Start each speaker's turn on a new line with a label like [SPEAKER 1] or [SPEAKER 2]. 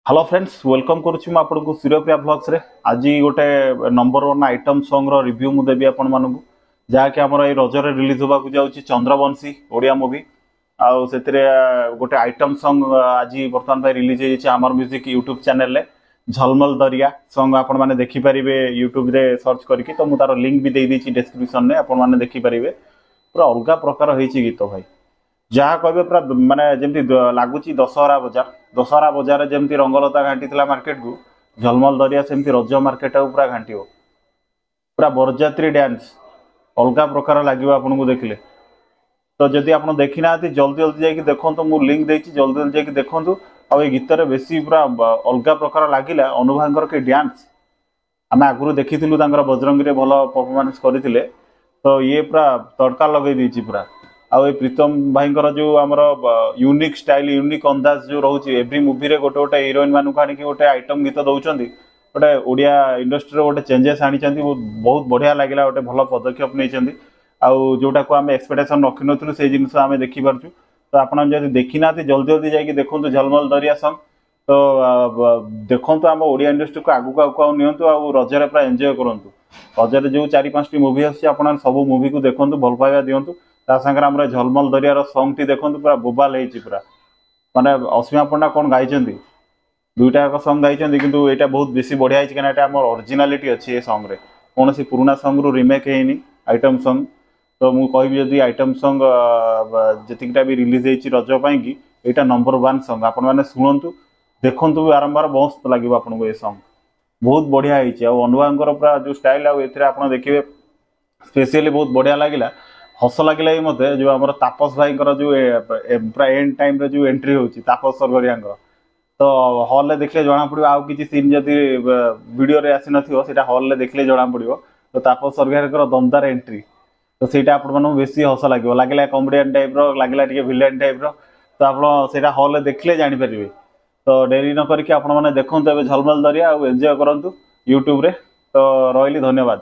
[SPEAKER 1] Hello friends welcome करुच्ची आपको सूर्यप्रिया blogs रे आज गोटे नंबर वन आइटम सॉन्ग रो रिव्यू मु देबी आपण मानकु जहाँकि आमर ये रजरे रिलीज होगा जाऊँगी चंद्रवंशी ओडिया मूवी आउ से गोटे आइटम सॉन्ग आज बर्तमान रिलीज होती आमर म्यूजिक यूट्यूब चैनल रे झलमल दरिया सॉन्ग आपण माने देखि परिबे यूट्यूब रे सर्च करके तो मु तार लिंक भी दे देछि डिस्क्रिप्शन रे आपण माने देखि परिबे पूरा अलग प्रकार होईछि गीत भाई जहाँ कहे पूरा माने जमती लगुच दशहरा बजार जमती रंगलता घाटी मार्केट को झलमल दरिया सेमती रज मार्केट पूरा घाटी पूरा बरजात्री डांस अलग प्रकार लगे आपको देखले तो जदि आप देखी ना जल्दी जल्दी जाकि देखो मुझे लिंक देती जल्दी जल्दी जाकि देखूँ आ गीत बेसी पूरा अलग प्रकार लगिला अनुभांकर के डांस आम आगुरी देखी बजरंगी भल परफॉर्मेंस करते तो ये पूरा तड़का लगे देती पूरा आउ ए प्रीतम भाई जो आमर यूनिक स्टाइल यूनिक अंदाज जो रोचे एव्री मूवी रे गोटे गोटे हिरोइन मानू आनी गोटे आइटम गीत दौरान गोटे ओडिया इंडस्ट्री गोटे चेंजेस आनी बहुत बढ़िया लगे गोटे भल पदक्षेप नहीं आउ जोटा को आम एक्सपेक्टेशन रखी नु से जिन आम देखिपार्छु तो आपड़ जब देखी ना जल्दी जल्दी जाकि देखूँ झलमल दरिया सॉन्ग तो देखो आम ओडिया इंडस्ट्री को आगू आगू नियंतु आउ रजरे पूरा एंजॉय करूँ रजरे जो 4-5 मूवी आसी सब मूवी को देखूँ भल पाइबा दिंतु सागर आम झलमल दरिया सॉन्ग टी देखो पूरा बोबाल हो पूरा माने असीमा पंडा कौन गाई दुईटा सॉन्ग गाई किंतु यहाँ बहुत बेसी बढ़िया है आम ओरिजिनालिटी अच्छी ये सॉन्ग रे कौन सी पुराना सॉन्ग रु रिमेक है आइटम सॉन्ग तो मुझे कहि जदि आइटम सॉन्ग जितकीटा भी रिलीज होती रजपाई कि यहाँ नंबर 1 सॉन्ग आपण मैंने शुणु देखु भी आरंभार मस्त लगे आपको ये सॉन्ग बहुत बढ़िया है अनुभांकर पूरा जो स्टाइल आप देखिए स्पेशली बहुत बढ़िया लगिला हस लगे मत जो आम तापस भाई जो पूरा एंड टाइम जो एंट्री होची तापस सरगरिया तो हॉल देखले जना पड़ो आउ किसी सीन जदि वीडियो रे आसी नथियो सेटा हॉल देखले जना पड़ो तो तापस सरगरिया दमदार एंट्री तो सेटा आपण मानू बेसी हस लगे कॉमेडियन टाइप लगे टे विलेन टाइप तो आप हॉल देखले जानी पारे तो डेरी न करके आपण मैंने देखते झलमल दरिया एंजॉय करूँ यूट्यूब रे तो रही धन्यवाद।